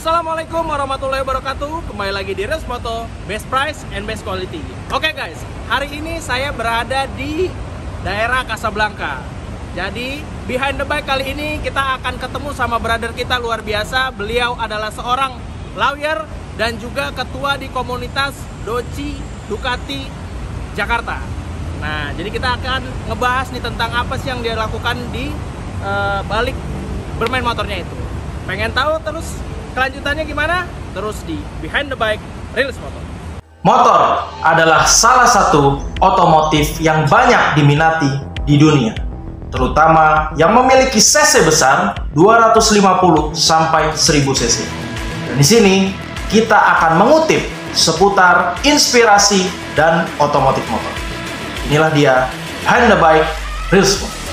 Assalamualaikum warahmatullahi wabarakatuh. Kembali lagi di Reels Moto, best price and best quality. Oke guys, hari ini saya berada di daerah Casablanca. Jadi behind the bike kali ini kita akan ketemu sama brother kita luar biasa. Beliau adalah seorang lawyer dan juga ketua di komunitas Doci Ducati Jakarta. Nah, jadi kita akan ngebahas nih tentang apa sih yang dia lakukan di balik bermain motornya itu. Pengen tahu terus kelanjutannya gimana? Terus di Behind the Bike Reels Moto. Motor adalah salah satu otomotif yang banyak diminati di dunia, terutama yang memiliki cc besar 250 sampai 1000 cc. Dan di sini kita akan mengutip seputar inspirasi dan otomotif motor. Inilah dia Behind the Bike Reels Moto.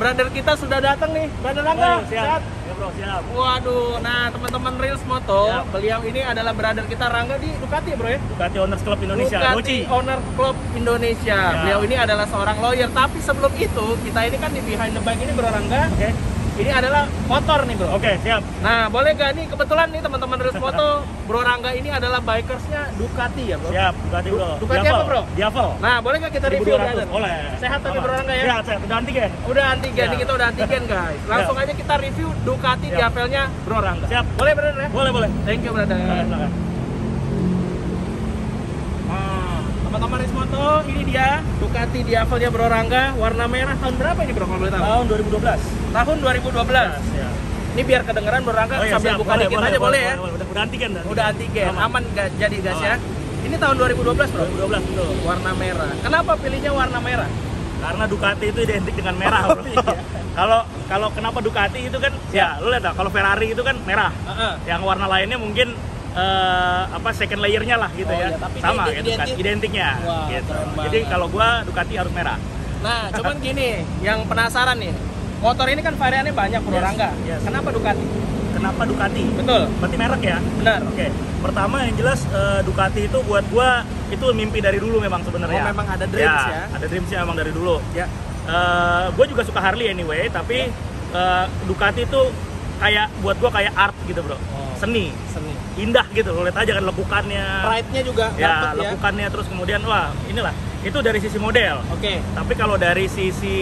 Brother kita sudah datang nih, Brother Rangga. Siap. Ya bro, siap. Waduh, nah teman-teman Reels Moto, Siap. beliau ini adalah brother kita Rangga di Ducati bro ya? Ducati Owners Club Indonesia, Ducati Doci. Owner Club Indonesia. Ya. Beliau ini adalah seorang lawyer, tapi sebelum itu, kita ini kan di Behind the Bike ini bro Rangga. Oke. Ini adalah motor nih bro. Oke, siap. Nah, boleh gak nih, kebetulan nih teman-teman Reels Moto, bro Rangga ini adalah bikersnya Ducati ya bro? Siap, Ducati bro. Ducati apa bro? Diavel. Nah, boleh gak kita review brother? Boleh. Sehat tapi bro Rangga ya? Sehat, sehat. Udah antigen. Udah antigen, Ya. nih kita udah antigen guys. Langsung aja kita review Ducati Siap. Diavelnya bro Rangga. Siap. Boleh brother ya? Boleh, boleh. Thank you brother. Silakan. Teman-teman Reels Moto, ini dia Ducati Diavelnya bro Rangga. Warna merah tahun berapa ini bro kalau boleh tahu? Tahun 2012. Tahun 2012. Ya. Ini biar kedengeran bro Rangga Oh, iya, sambil siap. buka dikit aja boleh ya? Udah antigen dah. Udah antigen, aman gak jadi gas ya? Aman. Ini tahun 2012 bro? 2012 betul. Warna merah. Kenapa pilihnya warna merah? Karena Ducati itu identik dengan merah, bro. Iya. Kalau kenapa Ducati itu kan, ya lu lihat lah, kalau Ferrari itu kan merah. Yang warna lainnya mungkin second layernya lah gitu Oh, ya. iya, tapi sama ini gitu kan, identiknya. Wah, Gitu. keren Jadi banget. kalau gua Ducati harus merah. Nah, cuman gini, yang penasaran nih, motor ini kan variannya banyak bro Yes, Rangga. yes. Kenapa Ducati? Kenapa Ducati? Betul. Berarti merek ya? Benar. Oke. Pertama yang jelas Ducati itu buat gua itu mimpi dari dulu memang sebenarnya. Oh, memang ada dreams ya? Ada dreamsnya memang dari dulu. Ya. Gue juga suka Harley anyway, tapi Ducati itu kayak buat gua kayak art gitu bro. Seni. Indah gitu, lo lihat aja kan lekukannya. Pride-nya juga Ya, dapet ya. lekukannya terus kemudian wah inilah. Itu dari sisi model. Oke. Tapi kalau dari sisi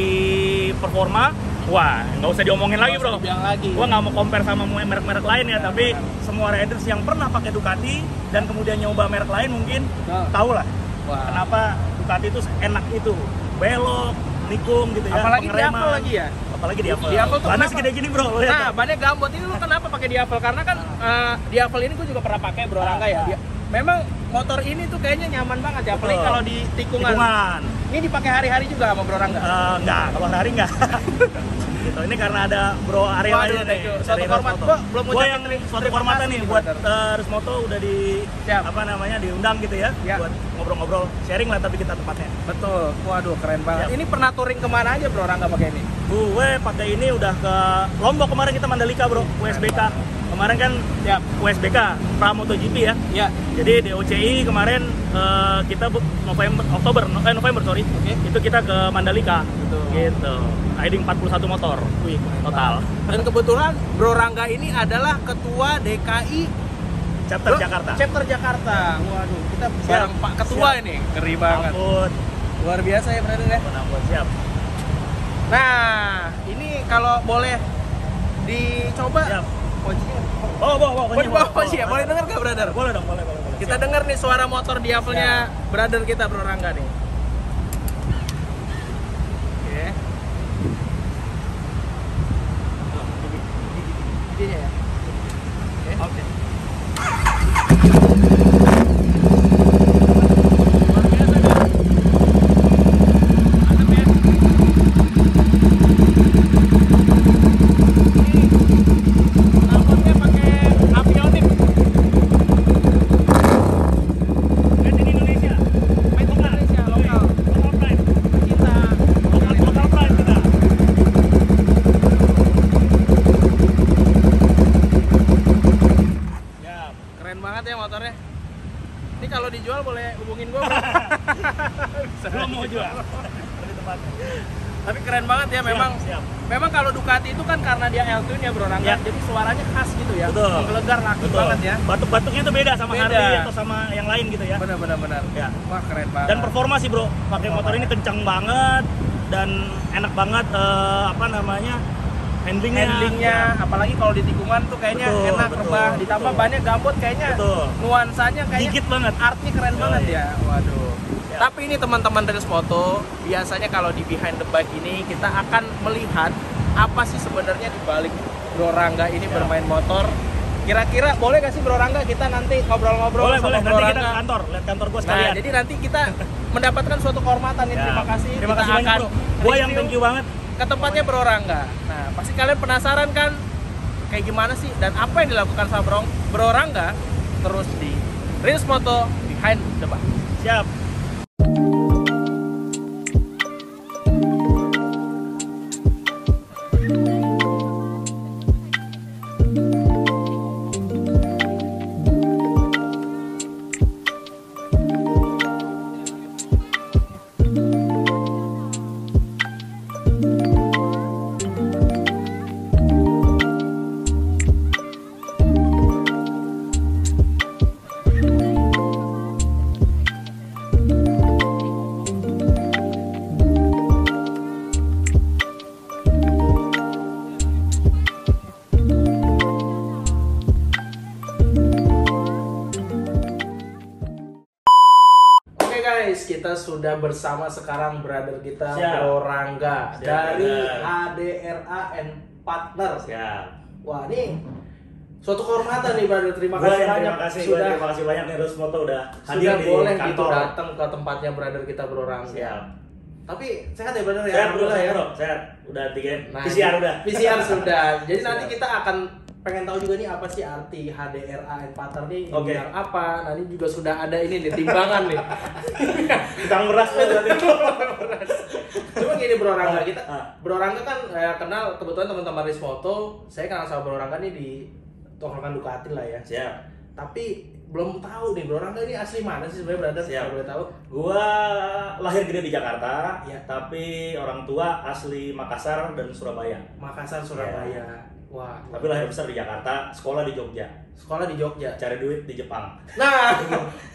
performa, wah nggak usah diomongin lagi bro. Dibilang lagi. Gua nggak mau compare sama merek-merek lain ya, tapi semua riders yang pernah pakai Ducati dan kemudian nyoba merek lain mungkin tahu lah Wah. kenapa Ducati itu enak itu, belok, nikung gitu ya. Apalagi pengereman. Diavel lagi ya. Apalagi Diavel. Diavel tuh Bannya kenapa? segede gini bro, lo lihat. Nah, bannya gambot ini lu kenapa pakai Diavel? Karena kan Diavel ini gue juga pernah pakai bro Rangga ya. Memang motor ini tuh kayaknya nyaman banget ya, apalagi Betul. kalau di tikungan. Tikungan. Ini dipakai hari-hari juga sama bro Rangga. Enggak, kalau hari enggak. Gitu. Ini karena ada Bro Ariel Waduh, aja thank nih. you. Suatu dari hormat. Reels Gua Moto. belum Gua ngucapin yang suatu terima kehormatan kasih nih nih, buat brother. Reels Moto udah di Siap. diundang gitu ya, Ya. buat ngobrol-ngobrol, sharing lah tapi kita tempatnya. Betul. Waduh, keren banget. Siap. Ini pernah touring kemana aja bro Rangga pakai ini? Gue pakai ini udah ke Lombok kemarin, kita Mandalika bro, USBK. Kemarin kan Siap. USBK pra MotoGP ya. Ya. Jadi DOCI kemarin kita November sorry. Oke. Itu kita ke Mandalika. Betul. Gitu. Riding 41 motor. Wih, keren Total. banget. Dan kebetulan bro Rangga ini adalah ketua DKI Chapter Jakarta. Chapter Jakarta. Waduh, kita Siap. bareng Pak Ketua Siap. ini. Ngeri banget. Ampun. Luar biasa ya brother ya. Ampun, siap. Nah, ini kalau boleh dicoba. Siap. Kuncinya. Oh, Oh, di bawah kunci ya. Boleh denger nggak brother? Boleh dong, boleh. Kita Siap. denger nih suara motor Diavelnya brother kita bro Rangga nih. Oke. Ini ya. Oke. Oke. ngomongin gue. Belum mau juga. Lebih tepatnya. Tapi keren banget ya, memang. Siap. Memang kalau Ducati itu kan karena dia L-twin ya Bro Rangga, Ya. jadi suaranya khas gitu ya. Betul. Menggelegar laki banget ya. Batuk-batuknya tuh beda sama Beda. Harley atau sama yang lain gitu ya. Benar. Ya. Wah, keren banget. Dan performa sih bro, pakai motor ini kencang banget dan enak banget handlingnya, apalagi kalau di tikungan tuh kayaknya Betul, enak, betul, rebah, ditambah betul. bannya gambut kayaknya. Betul. Nuansanya kayaknya Dikit banget. artnya keren banget ya. Waduh. Ya. Tapi ini teman-teman Race Moto, biasanya kalau di behind the bike ini kita akan melihat apa sih sebenarnya di balik Bro Rangga ini Ya. bermain motor. Kira-kira boleh gak sih Bro Rangga kita nanti ngobrol-ngobrol Boleh, sama Bro nanti kita Rangga? ke kantor, lihat kantor gua Nah, sekalian. jadi nanti kita mendapatkan suatu kehormatan ya. Ya. Terima kasih. Terima Kita kasih banyak akan bro. Gua yang review thank you banget. ke tempatnya Bro Rangga. Nah, pasti kalian penasaran kan kayak gimana sih dan apa yang dilakukan sama Bro Rangga terus di Race Moto Behind the Bike. Siap. Oke guys, kita sudah bersama sekarang brother kita Siap. Bro Rangga Siap, dari brother. HDRA and Partner. Siap. Wah, ini suatu kehormatan nih brother. Terima Gua kasih yang banyak terima kasih banyak nih Race Moto udah hadir sudah di boleh gitu kantor. datang ke tempatnya brother kita Bro Rangga. Siap. Tapi sehat ya brother ya? Sehat bro, Alhamdulillah sehat ya. bro, sehat. Udah antigen, Nah, PCR udah. PCR sudah. Jadi Siap. nanti kita akan pengen tahu juga nih apa sih arti HDRA and Partner nih, Oke. bilang apa. Nah, ini juga sudah ada ini nih timbangan nih. Tukang beras tuh berarti. Cuma gini Bro Rangga, kita Ah. Bro Rangga kan kenal kebetulan teman-teman Race Moto. Saya kenal sama Bro Rangga nih di tongkrongan Ducati lah ya. Siap. Tapi belum tahu nih Bro Rangga ini asli mana sih sebenarnya brother? Siap. Kalau boleh tahu. Gua lahir gede di Jakarta, Ya. tapi orang tua asli Makassar dan Surabaya. Makassar, Surabaya. Wah, Tapi lahir besar di Jakarta, sekolah di Jogja, sekolah di Jogja. cari duit di Jepang. Nah,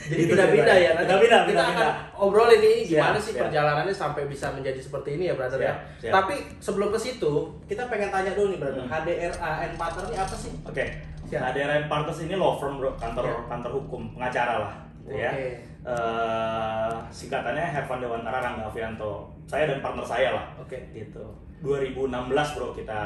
jadi Gitu pindah-pindah ya. Nanti Pindah-pindah, kita pindah-pindah. akan obrolin ini gimana Siap, sih siap. perjalanannya sampai bisa menjadi seperti ini ya, brother ya. Siap, siap. Tapi sebelum ke situ, kita pengen tanya dulu nih, brother. Hmm. HDRA and Partner ini apa sih? Oke. Siap. HDRA Partners ini law firm bro, Ya. kantor hukum, pengacara lah, gitu ya. Oke. Singkatannya Hervan Dewantara Rangga Avianto. Saya dan partner saya lah. Oke. Gitu. 2016 bro kita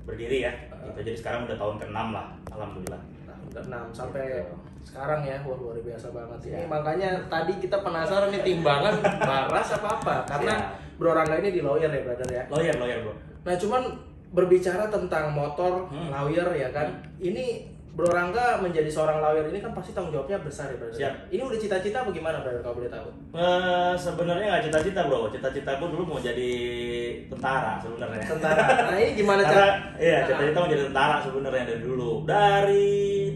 berdiri ya. Gitu. Jadi sekarang udah tahun ke-6 lah, alhamdulillah. Nah, udah 6 sampai Gitu. sekarang ya. Wah, luar biasa banget ini. Siap. Makanya tadi kita penasaran nih timbangan baras apa karena Siap. Bro Rangga ini di lawyer ya, brother ya. Lawyer bro. Nah, cuman berbicara tentang motor, lawyer ya kan. Ini Bro Rangga menjadi seorang lawyer ini kan pasti tanggung jawabnya besar ya, brother. Siap. Ini udah cita-cita apa gimana, brother, kalau boleh tahu? Sebenarnya nggak cita-cita bro, cita-cita gue dulu mau jadi tentara sebenarnya. Tentara. Nah, ini gimana Karena cara? iya cita-cita mau jadi tentara sebenarnya dari dulu, dari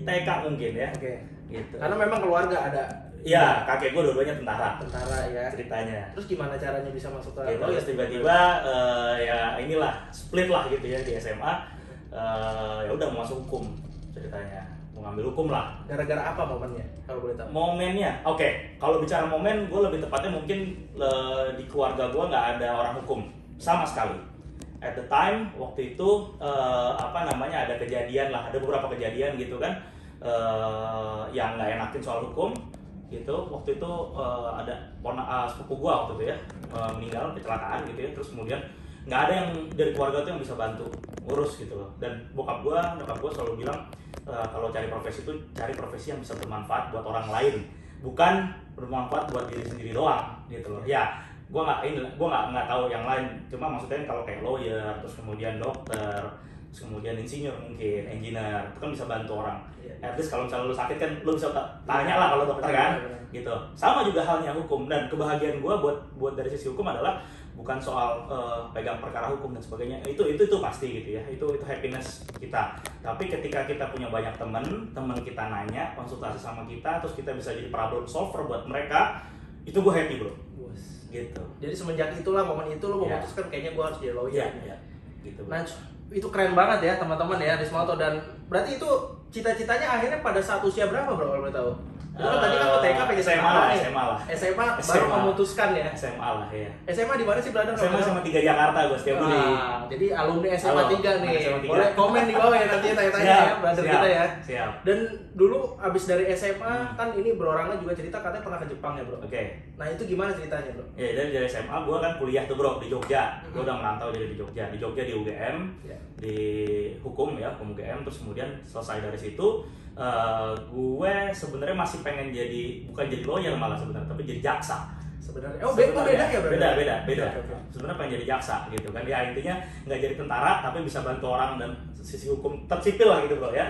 TK mungkin ya. Oke. Gitu. Karena memang keluarga ada Iya, kakek gue dua-duanya tentara tentara ya. ceritanya. Terus gimana caranya bisa masuk ke Gitu, lawyer? terus tiba-tiba ya inilah split lah gitu ya di SMA. Ya udah mau masuk hukum ceritanya, mau ngambil hukum lah. Gara-gara apa momennya, kalau boleh tahu? Momennya, oke. Kalau bicara momen, gue lebih tepatnya mungkin di keluarga gue nggak ada orang hukum sama sekali. At the time waktu itu ada kejadian lah, ada beberapa kejadian gitu kan yang nggak enakin soal hukum gitu. Waktu itu ada sepupu gue waktu itu ya meninggal kecelakaan gitu ya. Terus kemudian nggak ada yang dari keluarga tuh yang bisa bantu ngurus gitu loh. Dan nyokap gue selalu bilang kalau cari profesi itu cari profesi yang bisa bermanfaat buat orang lain, bukan bermanfaat buat diri sendiri doang gitu loh. Ya, gue nggak tahu yang lain. Cuma maksudnya kalau kayak lawyer, terus kemudian dokter, terus kemudian insinyur mungkin, engineer, itu kan bisa bantu orang. Iya. At least kalau misalnya lu sakit kan lu bisa tanya lah kalau dokter kan, gitu. Sama juga halnya hukum, dan kebahagiaan gue buat dari sisi hukum adalah bukan soal pegang perkara hukum dan sebagainya, itu pasti gitu ya, itu happiness kita. Tapi ketika kita punya banyak teman kita nanya, konsultasi sama kita, terus kita bisa jadi problem solver buat mereka, itu gue happy bro. Gitu. Jadi semenjak itulah, momen itu lo memutuskan kayaknya gue harus jadi lawyer. Iya. Gitu. Nah, itu keren banget ya teman-teman ya Rismonto. Dan berarti itu cita-citanya akhirnya pada saat usia berapa bro kalau boleh tahu? Itu kan tadi kan lo TK pengen SMA lah. SMA baru memutuskan ya. SMA lah ya. SMA di mana sih brother? SMA 3 Jakarta gue setiap hari. Jadi alumni SMA 3 nih. SMA 3. Boleh komen di bawah ya nanti tanya-tanya ya brother kita ya. Siap. Dan dulu abis dari SMA kan ini Bro Rangga juga cerita katanya pernah ke Jepang ya bro. Oke. Nah itu gimana ceritanya bro? Ya dari SMA gue kan kuliah tuh bro di Jogja. Gue udah merantau jadi di Jogja. Di Jogja di UGM, di hukum ya, hukum UGM. Terus kemudian selesai dari situ, gue sebenarnya masih pengen bukan jadi lawyer malah sebenarnya, tapi jadi jaksa. Sebenarnya beda ya bro? Beda. Okay. Sebenarnya pengen jadi jaksa gitu kan. Ya intinya nggak jadi tentara tapi bisa bantu orang dan sisi hukum tetap sipil lah gitu bro ya.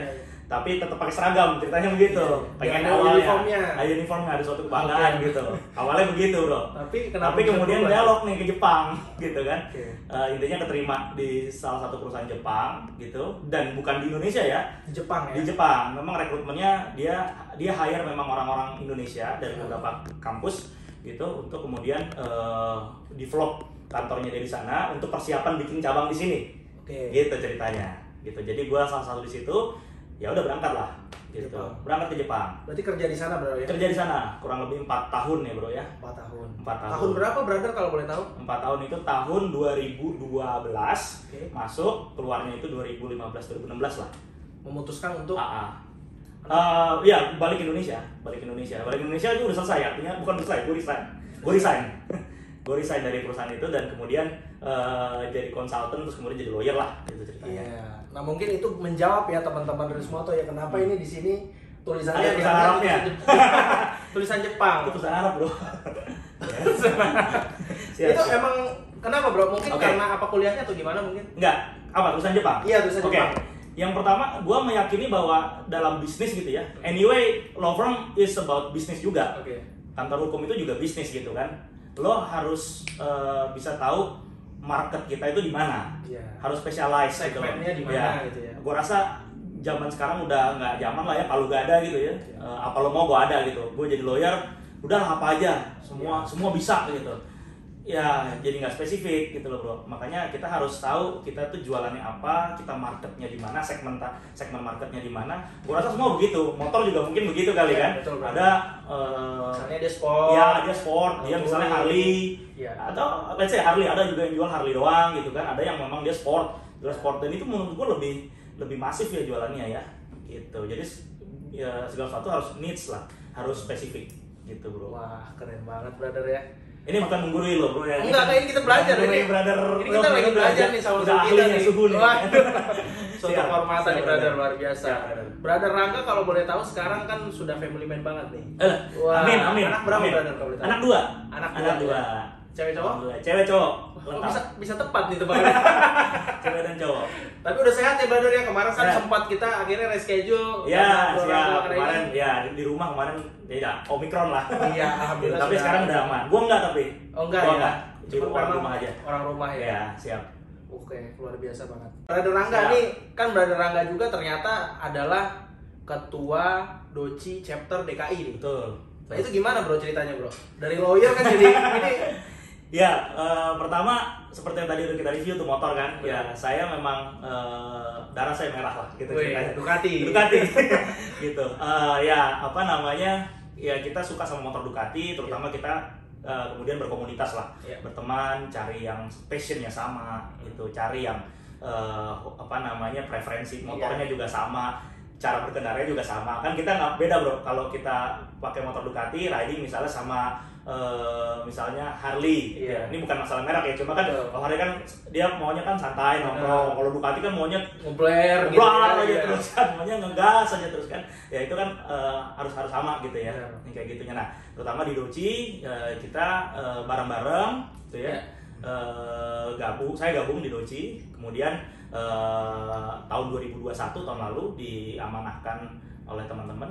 Tapi tetap pakai seragam, ceritanya begitu. Pengen awalnya uniformnya ada suatu kebanggaan gitu. Awalnya begitu bro. Tapi kemudian belok nih ke Jepang gitu kan. Intinya keterima di salah satu perusahaan Jepang gitu, dan bukan di Indonesia ya. Di Jepang ya. Di Jepang. Memang rekrutmennya dia hire memang orang-orang Indonesia dari beberapa kampus gitu untuk kemudian develop kantornya dari sana untuk persiapan bikin cabang di sini. Gitu ceritanya. Gitu. Jadi gua salah satu di situ. Ya udah berangkat lah gitu. Berangkat ke Jepang. Berarti kerja di sana bro ya? Kerja di sana kurang lebih 4 tahun ya bro ya. 4 tahun. 4 tahun. Tahun berapa brother kalau boleh tahu? 4 tahun itu tahun 2012. Masuk, keluarnya itu 2015 2016 lah. Memutuskan untuk ya balik Indonesia. Balik Indonesia itu udah selesai, artinya bukan selesai, gue resign dari perusahaan itu, dan kemudian jadi konsultan, terus kemudian jadi lawyer lah gitu ceritanya. Iya. Nah mungkin itu menjawab ya teman-teman Rismonto ya kenapa ini di sini tulisannya ada tulisan Arabnya. Tulisan Jepang. Itu tulisan Arab bro. Itu emang kenapa bro? Mungkin karena apa kuliahnya atau gimana mungkin? Enggak, apa tulisan Jepang? Iya tulisan Jepang. Yang pertama, gue meyakini bahwa dalam bisnis gitu ya. Anyway, law firm is about bisnis juga. Kantor hukum itu juga bisnis gitu kan. Lo harus bisa tahu market kita itu di mana, harus specialize segmennya di mana gitu ya. Gue rasa zaman sekarang udah nggak zaman lah ya, kalau gak ada gitu ya. Apa lo mau gue ada gitu. Gue jadi lawyer, udah apa aja, semua bisa gitu. Ya jadi nggak spesifik gitu loh bro. Makanya kita harus tahu kita tuh jualannya apa, kita marketnya di mana, segmen marketnya di mana. Gue rasa semua begitu. Motor juga mungkin begitu kali kan. Betul, ada misalnya dia sport. Ya dia sport, dia misalnya Harley. Atau let's say Harley, ada juga yang jual Harley doang gitu kan. Ada yang memang dia sport, dan itu menurut gue lebih masif ya jualannya ya. Gitu. Jadi ya segala sesuatu harus niche lah, harus spesifik gitu bro. Wah keren banget brother ya. Ini bukan menggurui lo bro ya. Enggak, kayak ini kita belajar ini. Ini kita lagi belajar nih sama kita nih. Suhu nih. Suatu kehormatan nih brother, luar biasa. Brother Rangga kalau boleh tahu sekarang kan sudah family man banget nih. Wah, amin. Anak berapa brother kalau boleh tahu? Anak dua. Cewek cowok? Cewek cowok. Bisa tepat nih teman-teman. Cewek dan cowok. Tapi udah sehat ya brother ya, kemarin kan sempat kita akhirnya reschedule. Ya, kemarin ya di rumah kemarin ya Omikron lah. Iya, alhamdulillah. Tapi sekarang udah aman. Gua enggak tapi. Oh enggak ya. Cuma orang rumah aja. Orang rumah ya. Ya, siap. Oke, luar biasa banget. Brother Rangga nih, kan Brother Rangga juga ternyata adalah ketua Doci chapter DKI nih. Betul. Nah, itu gimana bro ceritanya bro? Dari lawyer kan jadi ini. Ya, pertama seperti yang tadi udah kita review tuh motor kan. Ya, saya memang darah saya merah lah gitu ceritanya. Ducati. Gitu. Ya, apa namanya? Ya kita suka sama motor Ducati, terutama kita kemudian berkomunitas lah, berteman, cari yang passionnya sama, gitu, cari yang apa namanya preferensi motornya juga sama, cara berkendaranya juga sama. Kan kita nggak beda bro, kalau kita pakai motor Ducati riding misalnya sama misalnya Harley, ya. Ini bukan masalah merek ya, cuma kan kalau Harley kan dia maunya kan santai nongkrong, kalau Ducati kan maunya ngebler gitu aja terus kan, maunya ngegas aja terus kan, ya itu kan harus sama gitu ya, kayak gitunya. Nah terutama di Doci kita bareng-bareng, gitu ya, saya gabung di Doci, kemudian tahun 2021 tahun lalu diamanahkan oleh teman-teman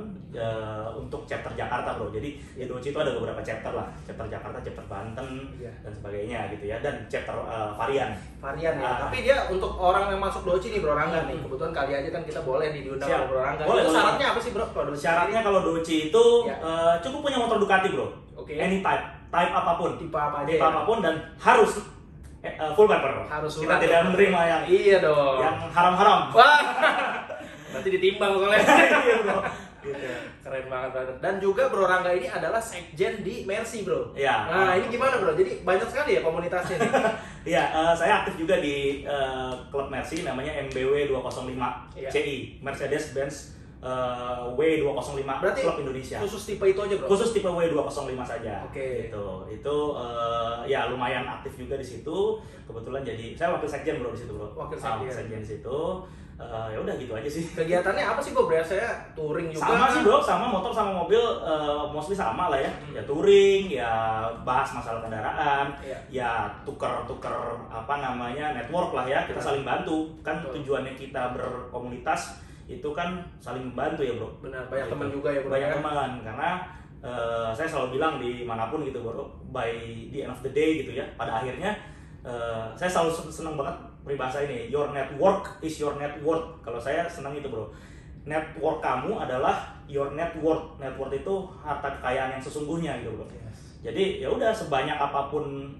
untuk chapter Jakarta bro. Jadi di Doci itu ada beberapa chapter lah, chapter Jakarta, chapter Banten dan sebagainya gitu ya, dan chapter varian ya. Tapi dia untuk orang yang masuk Doci nih Bro Rangga nih, kebetulan kali aja kan kita boleh nih diundang sama Bro Rangga. Boleh, itu syaratnya apa sih Bro? Syaratnya kalau Doci itu cukup punya motor Ducati bro. Any type apapun, tipe apa aja, tipe apapun, dan harus full paper. Harus kita tidak menerima yang yang haram-haram. Wah. Berarti ditimbang soalnya. Iya bro. Gitu. Keren banget brother. Dan juga Bro Rangga ini adalah sekjen di Mercy bro. Iya. Nah ini gimana bro? Jadi banyak sekali ya komunitasnya nih. Iya, saya aktif juga di klub Mercy namanya MBW 205 CI, Mercedes-Benz W205 Berarti Klub Indonesia. Khusus tipe itu aja bro? Khusus tipe W205 saja. Oke. Gitu. Itu ya lumayan aktif juga di situ. Kebetulan jadi saya wakil sekjen bro di situ bro. Wakil sekjen di situ. Ya udah gitu aja sih. Kegiatannya apa sih bro? Biasanya touring juga? Sama sih bro, sama motor sama mobil mostly sama lah ya. Ya touring, ya bahas masalah kendaraan, ya tuker apa namanya network lah ya. Kita saling bantu. Kan tujuannya kita berkomunitas itu kan saling membantu ya bro. Benar, banyak teman juga ya bro. Banyak teman, karena saya selalu bilang dimanapun gitu bro, by the end of the day gitu ya, pada akhirnya saya selalu senang banget peribahasa ini, your network is your net worth. Kalau saya senang itu bro, network kamu adalah your net worth. Net worth itu harta kekayaan yang sesungguhnya gitu bro. Jadi ya udah, sebanyak apapun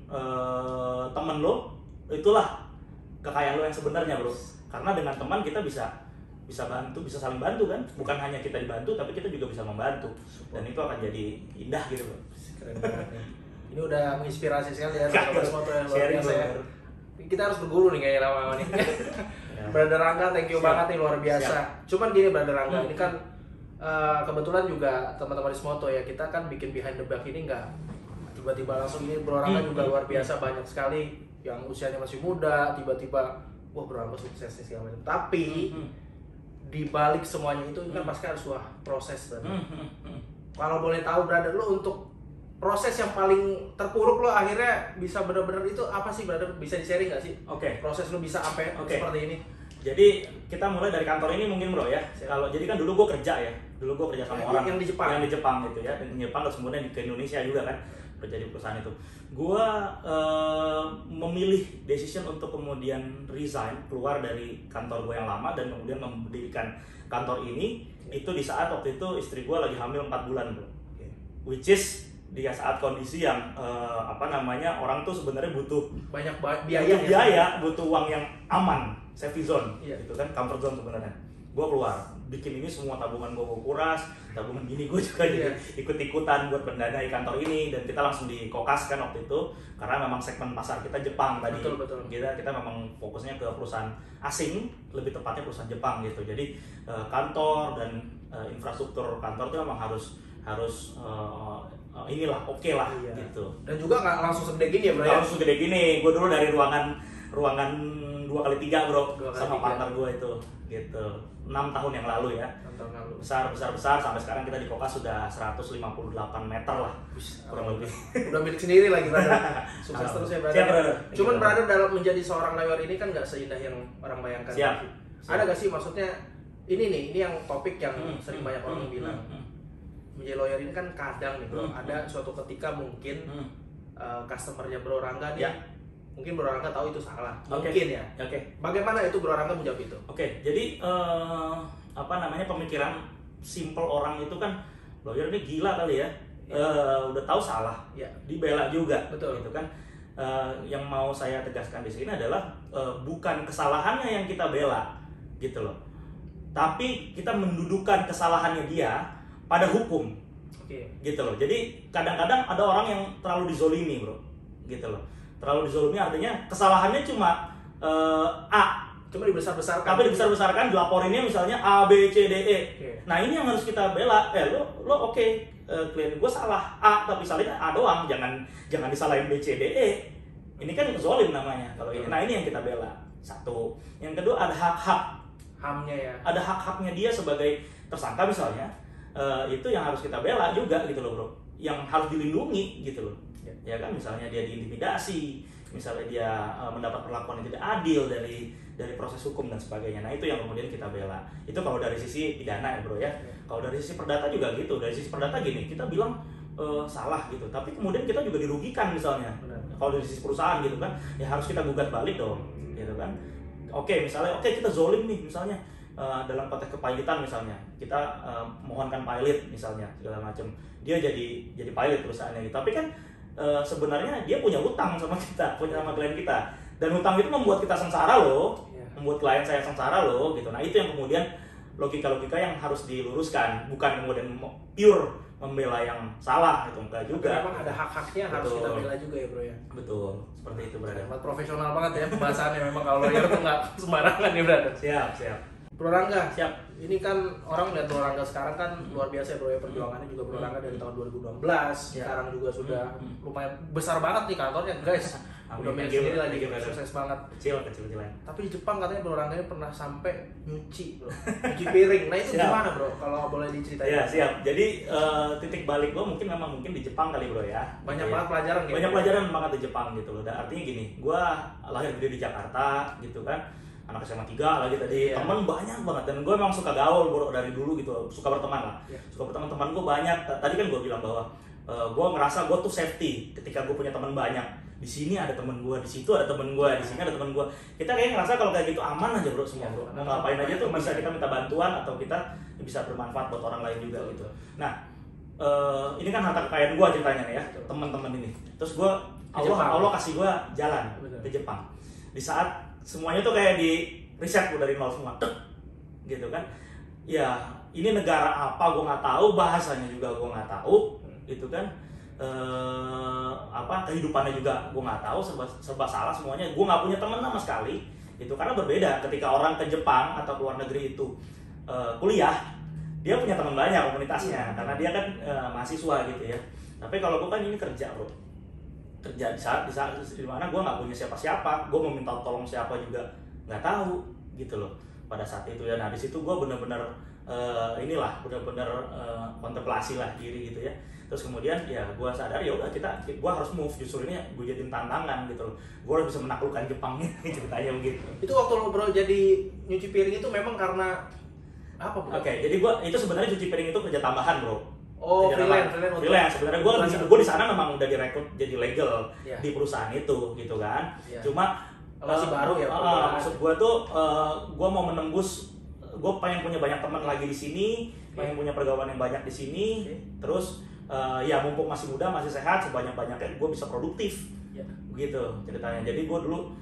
temen lo, itulah kekayaan lo yang sebenarnya bro. Karena dengan teman kita bisa bantu, bisa saling bantu kan. Bukan hanya kita dibantu, tapi kita juga bisa membantu. Dan itu akan jadi indah gitu bro. Keren banget. Ini udah menginspirasi sekali ya sobat motor yang luar biasa ya. Kita harus berguru nih kayaknya lama-lama nih. Brother Rangga, thank you banget nih, luar biasa. Cuman gini Brother Rangga, ini kan kebetulan juga teman-teman di Moto ya, kita kan bikin behind the back ini nggak tiba-tiba langsung. Ini Bro Rangga juga luar biasa, banyak sekali yang usianya masih muda, tiba-tiba wah Bro Rangga sukses nih segala macam. Tapi di balik semuanya itu kan pasti harus proses tadi. Kalau boleh tahu brother lu, untuk proses yang paling terpuruk lo akhirnya bisa benar-benar itu apa sih brother? Bisa di-sharing nggak sih? Oke. Proses lo bisa apa seperti ini? Jadi kita mulai dari kantor ini mungkin bro ya. Kalau jadi kan dulu gue kerja ya. Dulu gue kerja sama orang yang di Jepang. Yang di Jepang gitu ya. Di Jepang terus kemudian ke Indonesia juga kan. Kerja di perusahaan itu. Gue memilih decision untuk kemudian resign, keluar dari kantor gue yang lama dan kemudian mendirikan kantor ini. Itu di saat waktu itu istri gue lagi hamil 4 bulan bro. Which is di saat kondisi yang orang tuh sebenarnya butuh banyak biaya, butuh uang yang aman, safety zone, gitu kan, comfort zone sebenarnya. Gue keluar, bikin ini semua tabungan gue kuras, tabungan gini gue juga jadi ikut-ikutan buat mendanai kantor ini, dan kita langsung dikokaskan waktu itu karena memang segmen pasar kita Jepang tadi. Betul. Kita memang fokusnya ke perusahaan asing, lebih tepatnya perusahaan Jepang gitu. Jadi kantor dan infrastruktur kantor itu memang harus inilah oke lah gitu. Dan juga nggak langsung segede gini ya bro? Nggak langsung segede gini. Gue dulu dari ruangan 2x3 bro, sama partner gue itu gitu. 6 tahun yang lalu ya. 6 tahun lalu. Besar sampai sekarang kita di Kokas sudah 158 meter lah kurang lebih. Udah milik sendiri lagi brother. Sukses terus ya brother. Siap, brother. Cuman brother, dalam menjadi seorang lawyer ini kan nggak seindah yang orang bayangkan. Siap. Ada gak sih maksudnya ini yang topik yang sering banyak orang bilang. Menjadi lawyer ini kan kadang nih bro, ada suatu ketika mungkin customernya Bro Rangga nih, mungkin Bro Rangga tahu itu salah, mungkin ya. Bagaimana itu Bro Rangga menjawab itu? Jadi pemikiran simple orang itu kan, lawyer ini gila kali ya, udah tahu salah, dibela juga, gitu kan. Yang mau saya tegaskan di sini adalah bukan kesalahannya yang kita bela, gitu loh, tapi kita mendudukan kesalahannya dia pada hukum, gitu loh. Jadi kadang-kadang ada orang yang terlalu dizolimi bro, gitu loh. Terlalu dizolimi artinya kesalahannya cuma A, cuma dibesar-besarkan. Tapi dibesar-besarkan, dilaporinnya misalnya A, B, C, D, E. Nah ini yang harus kita bela. Lo klien gue salah A, tapi salahnya A doang. Jangan disalahin B, C, D, E. Ini kan zolim namanya kalau ini. Nah ini yang kita bela. Satu. Yang kedua ada hamnya ya. Ada hak-haknya dia sebagai tersangka misalnya. Itu yang harus kita bela juga gitu loh bro, yang harus dilindungi gitu loh, ya kan, misalnya dia diintimidasi, misalnya dia mendapat perlakuan yang tidak adil dari proses hukum dan sebagainya. Nah itu yang kemudian kita bela. Itu kalau dari sisi pidana ya bro ya. Kalau dari sisi perdata juga gitu. Dari sisi perdata gini, kita bilang salah gitu, tapi kemudian kita juga dirugikan misalnya. Kalau dari sisi perusahaan gitu kan, ya harus kita gugat balik dong, gitu kan. Misalnya kita zolim nih misalnya dalam konteks kepailitan misalnya, kita mohonkan pilot misalnya segala macam, dia jadi pilot perusahaannya gitu. Tapi kan sebenarnya dia punya utang sama kita, punya sama klien kita, dan utang itu membuat kita sengsara loh, membuat klien saya sengsara loh gitu. Nah itu yang kemudian logika-logika yang harus diluruskan, bukan kemudian pure membela yang salah gitu, enggak juga. Memang ada hak-haknya yang harus kita bela juga ya bro ya. Betul, seperti itu brother. Sangat profesional banget ya pembahasannya, memang kalau lawyer tuh nggak sembarangan ya brother. Siap. Bro Rangga, Siap. Ini kan orang lihat Bro Rangga sekarang kan luar biasa ya bro ya, perjuangannya juga Bro Rangga dari tahun 2012, sekarang juga sudah lumayan besar banget nih kantornya guys. Udah milik sendiri lagi, sukses banget. Kecil-kecilan. Tapi di Jepang katanya Bro Rangga pernah sampai nyuci bro, nyuci piring. Nah itu gimana bro, kalau boleh diceritain? Ya siap. Jadi titik balik gue mungkin di Jepang kali bro ya. Banyak gitu banget pelajaran gitu. Banyak pelajaran banget di Jepang gitu loh. Dan artinya gini, gue lahir gede di Jakarta gitu kan. Anak SMA 3 lagi tadi, teman banyak banget. Dan gue memang suka gaul bro dari dulu gitu, suka berteman lah. Suka berteman, teman gue banyak. Tadi kan gue bilang bahwa gue ngerasa gue tuh safety ketika gue punya teman banyak. Di sini ada teman gue, di situ ada teman gue, di sini ada teman gue. Kita kayak ngerasa kalau kayak gitu aman aja bro semua bro. Mau ngapain aja tuh bisa kita minta bantuan atau kita bisa bermanfaat buat orang lain juga gitu. Nah ini kan harta kekayaan gue ceritanya nih ya, teman-teman ini. Terus gue Allah kasih gue jalan ke Jepang. Di saat semuanya tuh kayak di riset gue dari nol semua, gitu kan? Ya ini negara apa gue nggak tahu, bahasanya juga gue nggak tahu, gitu kan? Kehidupannya juga gue nggak tahu, serba salah semuanya. Gue nggak punya teman sama sekali, itu karena berbeda. Ketika orang ke Jepang atau ke luar negeri itu kuliah, dia punya teman banyak komunitasnya, karena dia kan mahasiswa gitu ya. Tapi kalau gue kan ini kerja bro, kerja di saat di mana gue nggak punya siapa-siapa, gue mau minta tolong siapa juga nggak tahu gitu loh pada saat itu ya. Nah di situ gue benar-benar benar-benar kontemplasi lah diri gitu ya. Terus kemudian ya gue sadar ya udah gue harus move, justru ini gue jadiin tantangan gitu loh. Gue harus bisa menaklukkan Jepang ceritanya begitu. Itu waktu lo bro jadi nyuci piring itu memang karena apa bro? Jadi gue itu sebenarnya cuci piring itu kerja tambahan bro. Oh, freelance. Sebenarnya gue di sana memang udah direkrut jadi legal di perusahaan itu gitu kan. Cuma masih baru ya. Maksud gue tuh gue mau menembus, gue pengen punya banyak teman lagi di sini, pengen punya pergaulan yang banyak di sini. Terus ya mumpung masih muda, masih sehat, sebanyak-banyaknya gue bisa produktif. Begitu ceritanya. Jadi gue dulu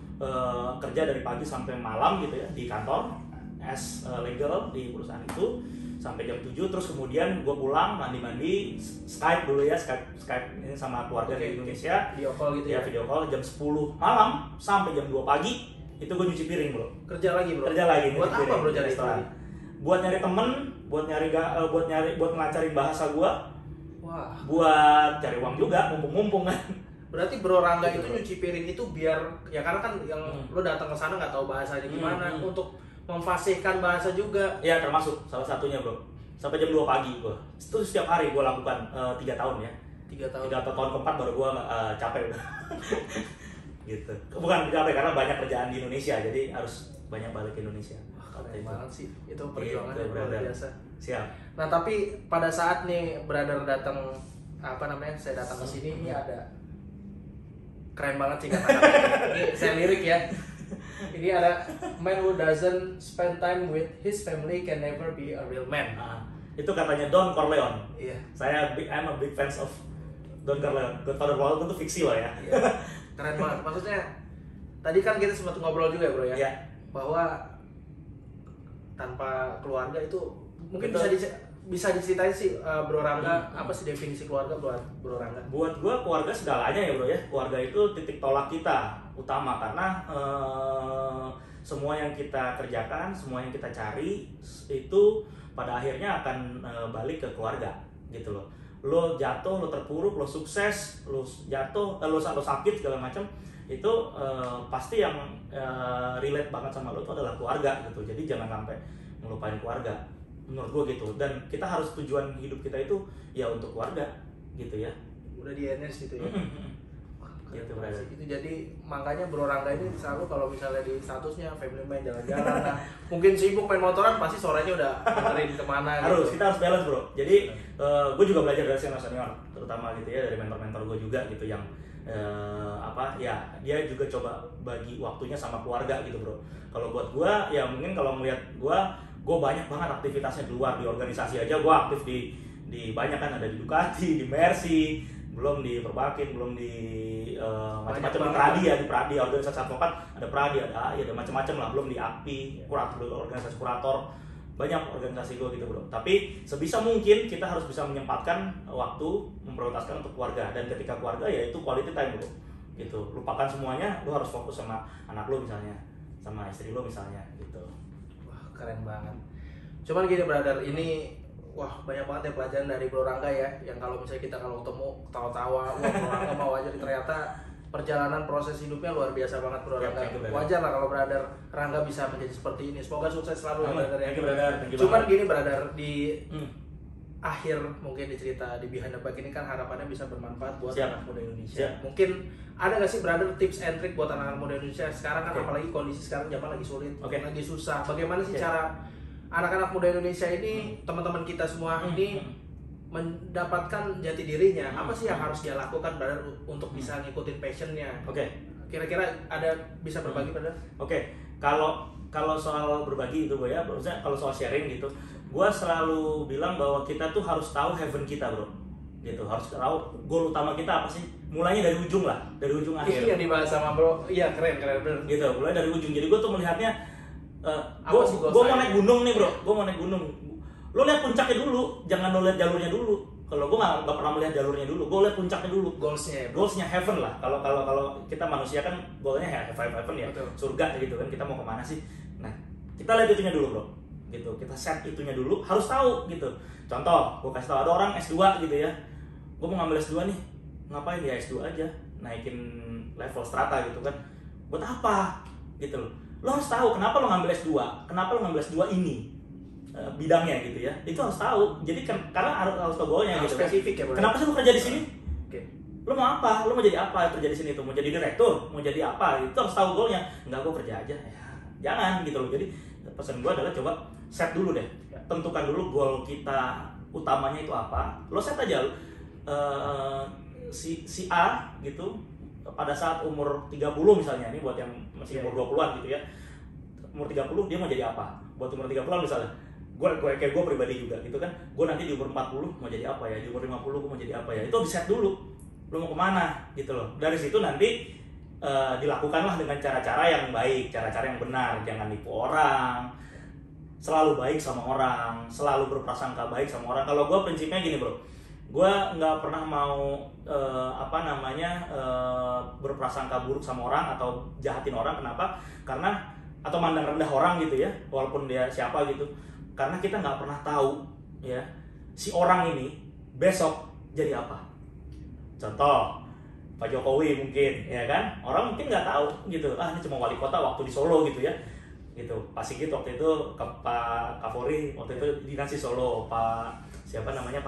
kerja dari pagi sampai malam gitu ya di kantor as legal di perusahaan itu sampai jam 7, terus kemudian gue pulang mandi-mandi, Skype dulu ya, Skype ini sama keluarga di Indonesia, video call gitu ya, video call jam 10 malam sampai jam 2 pagi itu gue nyuci piring bro. Kerja lagi Buat apa bro cari restoran? Buat nyari temen, buat ngelancarin bahasa gue. Wah. Buat cari uang juga, mumpung kan. Berarti Bro Rangga itu nyuci piring itu biar ya karena kan yang lo datang ke sana nggak tahu bahasanya gimana, untuk memfasihkan bahasa juga. Ya termasuk salah satunya bro. Sampai jam 2 pagi gue. Itu setiap hari gue lakukan 3 tahun ya. 3 tahun. 3 tahun keempat baru gue capek udah. Gitu. Bukan capek karena banyak kerjaan di Indonesia, jadi harus banyak balik ke Indonesia. Keren banget sih. Itu perjuangannya luar biasa. Siap. Nah tapi pada saat nih brother datang saya datang ke sini, ini ada keren banget sih kata-kata. Ini saya lirik ya. Ini ada man who doesn't spend time with his family can never be a real man. Itu katanya Don Corleone. Iya. I'm a big fans of Don Corleone. Don Corleone itu fiksi loh ya. Iya. Keren banget. Maksudnya tadi kan kita sempat ngobrol juga ya bro ya. Iya. Bahwa tanpa keluarga itu mungkin bisa diceritain sih Bro Rangga, apa sih definisi keluarga buat Bro Rangga? Buat gua keluarga segalanya ya bro ya. Keluarga itu titik tolak kita utama, karena semua yang kita kerjakan, semua yang kita cari itu pada akhirnya akan balik ke keluarga gitu loh. Lo jatuh, lo terpuruk, lo sukses, lo jatuh, lo sakit segala macam, itu pasti yang relate banget sama lo itu adalah keluarga gitu. Jadi jangan sampai ngelupain keluarga menurut gue gitu. Dan kita harus tujuan hidup kita itu ya untuk keluarga gitu ya. Udah di NS gitu ya. gitu brother. Itu jadi makanya Bro Rangga ini selalu kalau misalnya di statusnya family man jalan-jalan, nah, mungkin sibuk main motoran pasti sorenya udah dengerin kemana. Harus, gitu. kita harus balance bro. Jadi gue juga belajar dari senior terutama gitu ya, dari mentor-mentor gue juga gitu yang dia juga coba bagi waktunya sama keluarga gitu bro. Kalau buat gue ya mungkin kalau melihat gue banyak banget aktivitasnya di luar, di organisasi aja gue aktif di banyak kan, ada di Ducati, di Mercy, belum di Perbakin, belum di macam-macam di Pradi, organisasi advokat ada Pradi, ada macam-macam lah, belum di API, organisasi kurator, banyak organisasi gue gitu bro. Tapi sebisa mungkin kita harus bisa menyempatkan waktu, memprioritaskan untuk keluarga, dan ketika keluarga ya itu quality time bro gitu. Lupakan semuanya, lu harus fokus sama anak lu misalnya, sama istri lu misalnya gitu. Wah keren banget. Cuman gini brother, ini wah banyak banget ya pelajaran dari Bro Rangga ya, yang kalau misalnya kita kalau ketemu tawa-tawa, wah Bro Rangga mau aja, ternyata perjalanan proses hidupnya luar biasa banget Bro Rangga. Wajar lah kalau brother Rangga bisa menjadi seperti ini. Semoga sukses selalu ya brother ya. Cuman gini brother, di akhir mungkin di cerita di Behind the Bike ini kan harapannya bisa bermanfaat buat anak muda Indonesia. Mungkin ada nggak sih brother tips and trick buat anak muda Indonesia sekarang kan, apalagi kondisi sekarang zaman lagi sulit, lagi susah. Bagaimana sih cara anak-anak muda Indonesia ini, teman-teman kita semua ini mendapatkan jati dirinya? Apa sih yang harus dia lakukan brother untuk bisa ngikutin passionnya? Kira-kira ada bisa berbagi brother? Kalau soal berbagi itu ya, maksudnya kalau soal sharing gitu, gue selalu bilang bahwa kita tuh harus tahu heaven kita bro, gitu. Harus tahu goal utama kita apa sih, mulainya dari ujung lah, dari ujung akhir. Itu yang dibahas sama bro, iya keren bener. Gitu, mulai dari ujung. Jadi gue tuh melihatnya, gue mau naik gunung nih bro, gue mau naik gunung. Lo lihat puncaknya dulu, jangan lo lihat jalurnya dulu. Kalau gue nggak pernah melihat jalurnya dulu, gue lihat puncaknya dulu. Goalsnya heaven lah. Kalau kita manusia kan goalnya heaven ya, betul. Surga gitu kan. Kita mau kemana sih? Nah, kita lihat itunya dulu bro, gitu. Kita set itunya dulu, harus tahu gitu. Contoh, gue kasih tahu ada orang S2 gitu ya. Gue mau ngambil S2 nih, ngapain ya S2 aja, naikin level strata gitu kan. Buat apa? Gitu loh. Lo harus tahu kenapa lo ngambil S2, kenapa lo ngambil S2 ini. Bidangnya gitu ya, itu harus tahu. Jadi karena harus tahu goalnya gitu. Spesifik ya bro. Kenapa sih lo kerja di sini? Lo mau apa? Lo mau jadi apa kerja di sini tuh? Mau jadi direktur? Mau jadi apa? Itu harus tahu goalnya. Enggak, gue kerja aja. Ya, jangan gitu loh. Jadi pesan gue adalah coba set dulu deh. Tentukan dulu goal kita utamanya itu apa. Lo set aja si A gitu pada saat umur 30 misalnya, ini buat yang masih umur 20-an gitu ya. Umur 30 dia mau jadi apa? Buat umur 30-an misalnya. Kayak gue pribadi juga gitu kan, gue nanti di umur 40 mau jadi apa ya, di umur 50 gue mau jadi apa ya, itu di set dulu, lo mau kemana gitu loh. Dari situ nanti dilakukanlah dengan cara-cara yang baik, cara-cara yang benar, jangan nipu orang, selalu baik sama orang, selalu berprasangka baik sama orang. Kalau gue prinsipnya gini bro, gue nggak pernah mau berprasangka buruk sama orang atau jahatin orang. Kenapa? Karena atau mandang rendah orang gitu ya, walaupun dia siapa gitu. Karena kita nggak pernah tahu ya si orang ini besok jadi apa. Contoh Pak Jokowi mungkin ya kan, orang mungkin nggak tahu gitu, ini cuma wali kota waktu di Solo gitu ya, gitu. Pak Sigit waktu itu, Pak Kapolri waktu itu dinasti Solo, Pak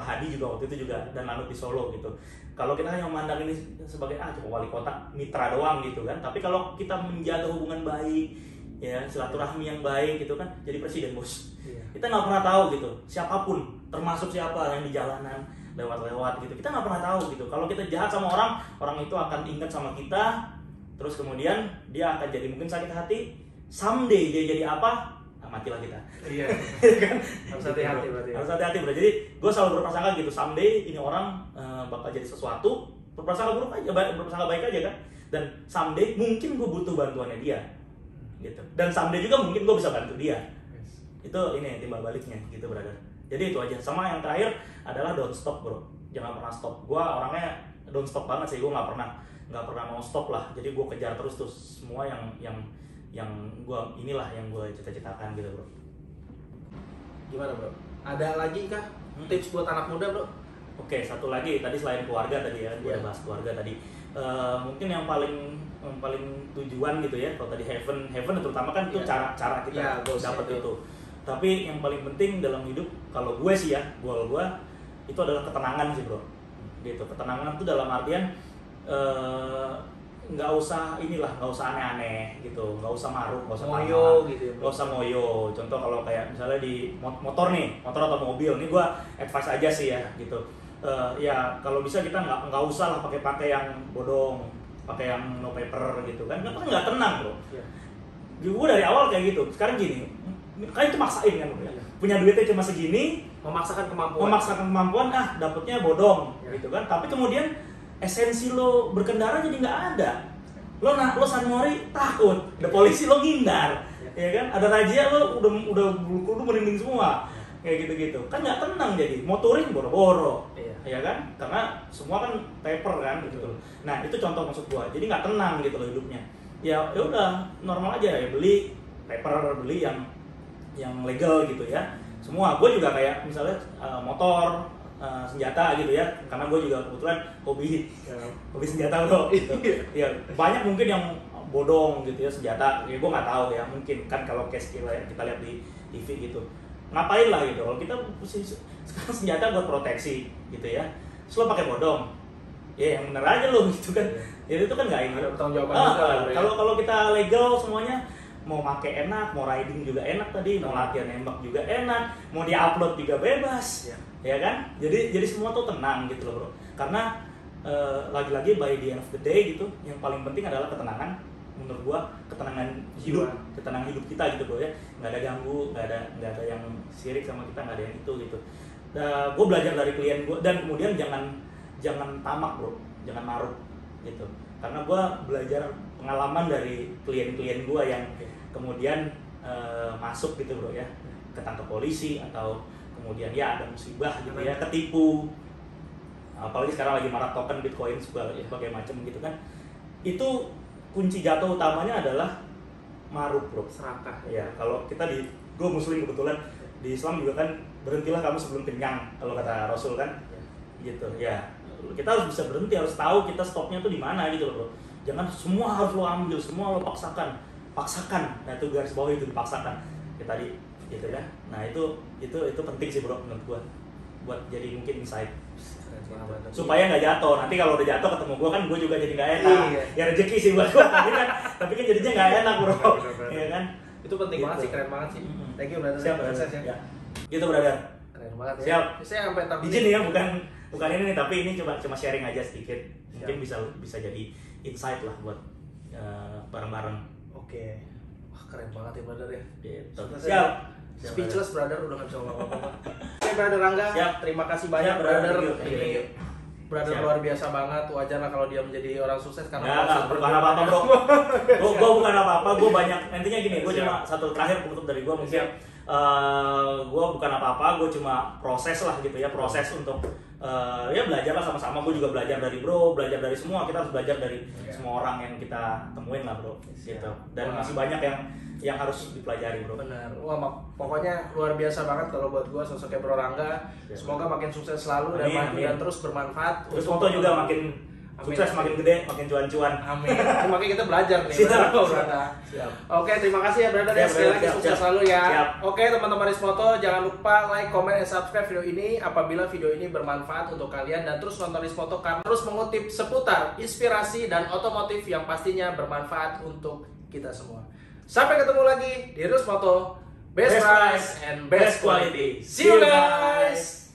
Hadi juga waktu itu juga dan lanut di Solo gitu. Kalau kita hanya memandang ini sebagai cuma wali kota, mitra doang gitu kan, tapi kalau kita menjaga hubungan baik ya, silaturahmi yang baik gitu kan, jadi presiden bos. Kita nggak pernah tahu gitu, siapapun, termasuk siapa yang di jalanan lewat-lewat gitu, kita nggak pernah tahu gitu. Kalau kita jahat sama orang, orang itu akan ingat sama kita, terus kemudian dia akan jadi mungkin sakit hati, someday dia jadi apa, matilah kita. Iya. Kan? Harus hati-hati berarti. Harus hati-hati bro. Jadi gue selalu berprasangka gitu, someday ini orang bakal jadi sesuatu, berprasangka buruk aja, berprasangka baik aja kan. Dan someday mungkin gue butuh bantuannya dia, gitu. Dan someday juga mungkin gue bisa bantu dia. Itu ini timbal baliknya gitu brother. Jadi itu aja. Sama yang terakhir adalah don't stop bro. Jangan pernah stop. Gue orangnya don't stop banget sih. Gue nggak pernah mau stop lah. Jadi gue kejar terus tuh semua yang gue inilah yang gue cita-citakan gitu bro. Gimana bro? Ada lagi kah tips buat anak muda bro? Oke, satu lagi tadi selain keluarga tadi ya, gue bahas keluarga tadi. Mungkin yang paling tujuan gitu ya. Kalau tadi heaven terutama kan itu cara kita dapat itu. Tapi yang paling penting dalam hidup kalau gue sih ya, goal gue itu adalah ketenangan sih bro. Gitu. Ketenangan itu dalam artian nggak usah aneh-aneh gitu, nggak usah maruk, nggak usah Ngoyo gitu ya, nggak usah ngoyo. Contoh kalau kayak misalnya di motor atau mobil, ini gua advice aja sih ya gitu. Ya kalau bisa kita nggak usah lah pakai yang bodong, pakai yang no paper gitu kan nggak tenang bro. Iya. Gue dari awal kayak gitu. Sekarang gini, kan itu maksain kan bro. Iya. Punya duitnya cuma segini, Memaksakan kemampuan. dapetnya bodong Iya. gitu kan. Tapi kemudian esensi lo berkendara jadi nggak ada. Lo sanmori takut, ada polisi lo ngindar, ya kan? Ada razia lo udah bulu kuduk merinding semua, kayak gitu-gitu. Kan nggak tenang jadi. Motoring boro-boro, ya kan? Karena semua kan paper kan gitu. Nah itu contoh maksud gua. Jadi nggak tenang gitu loh hidupnya. Ya udah normal aja ya, beli paper, beli yang legal gitu ya. Semua. Gue juga kayak misalnya motor, senjata gitu ya, karena gue juga kebetulan hobi senjata bro gitu. Ya banyak mungkin yang bodong gitu ya senjata, ya gue nggak tahu ya, mungkin kan kalau case kita lihat di TV gitu, ngapain lah gitu kalau kita sekarang senjata buat proteksi gitu ya, terus lo pakai bodong ya yang bener aja lo gitu kan. Ya itu kan nggak ini kalau kita legal semuanya, mau pakai enak, mau riding juga enak tadi, mau latihan nembak juga enak, mau di-upload juga bebas, ya kan? Jadi semua tuh tenang gitu loh bro. Karena lagi-lagi by the end of the day gitu, yang paling penting adalah ketenangan. Menurut gua ketenangan hidup kita gitu bro ya. Nggak ada ganggu, nggak ada yang sirik sama kita, nggak ada yang itu gitu. Gua belajar dari klien gua, dan kemudian jangan tamak bro, jangan maruk gitu. Karena gua belajar pengalaman dari klien-klien gua yang kemudian masuk gitu bro ya, ketangkep polisi atau kemudian ya ada musibah gitu ya, ketipu, apalagi sekarang lagi marak token Bitcoin sebagai macam gitu kan. Itu kunci jatuh utamanya adalah maruk bro, Serakah. ya. Kalau kita gue muslim kebetulan, di Islam juga kan berhentilah kamu sebelum kenyang kalau kata Rasul kan, gitu ya. Kita harus bisa berhenti, harus tahu kita stopnya tuh di mana gitu loh bro. Jangan semua harus lo ambil, semua lo paksakan. Nah itu garis bawah itu dipaksakan ya tadi gitu ya. Nah itu penting sih bro menurut gua, buat jadi mungkin insight supaya nggak jatuh. Nanti kalau udah jatuh ketemu gua kan, gua juga jadi nggak enak. Ya rezeki sih buat gua tapi kan jadinya nggak enak bro. Iya kan? Itu penting Gitu. banget sih, keren banget sih. Thank you brother. Siap brother. Ya. Gitu brother. Keren banget ya. Siap. Saya sampai tapi Izin ya, bukan ini nih, tapi ini cuma sharing aja sedikit. Mungkin bisa jadi insight lah buat bareng-bareng. Oke. Wah, keren banget ya brother ya. Gitu. Siap. Speechless brother, udah nggak bisa ngomong apa-apa. Oke brother Rangga, Siap. Terima kasih banyak Siap, brother. thank you. Ini brother Siap. luar biasa banget. Wajar lah kalau dia menjadi orang sukses karena Nggak, bukan apa-apa bro. Gue bukan apa-apa, gue banyak. Intinya gini, gue cuma satu terakhir penutup dari gue mungkin. Gue bukan apa-apa, gue cuma proses lah gitu ya, proses untuk ya belajar lah sama-sama. Gue juga belajar dari bro, belajar dari semua. Kita harus belajar dari semua orang yang kita temuin lah bro, gitu. Dan masih banyak yang harus dipelajari bro. Benar. Wah, pokoknya luar biasa banget kalau buat gua sosoknya Bro Rangga. Semoga makin sukses selalu dan maju dan terus bermanfaat. Terus foto juga makin sukses, makin gede, makin cuan-cuan. Amin. Makanya kita belajar nih. Siap. Siap. Oke, terima kasih ya brother. Sekali lagi sukses selalu ya. Siap. Oke, teman-teman Rismoto, jangan lupa like, comment, dan subscribe video ini apabila video ini bermanfaat untuk kalian, dan terus nonton Rismoto karena terus mengutip seputar inspirasi dan otomotif yang pastinya bermanfaat untuk kita semua. Sampai ketemu lagi di Rismoto, best price and best quality. See you guys.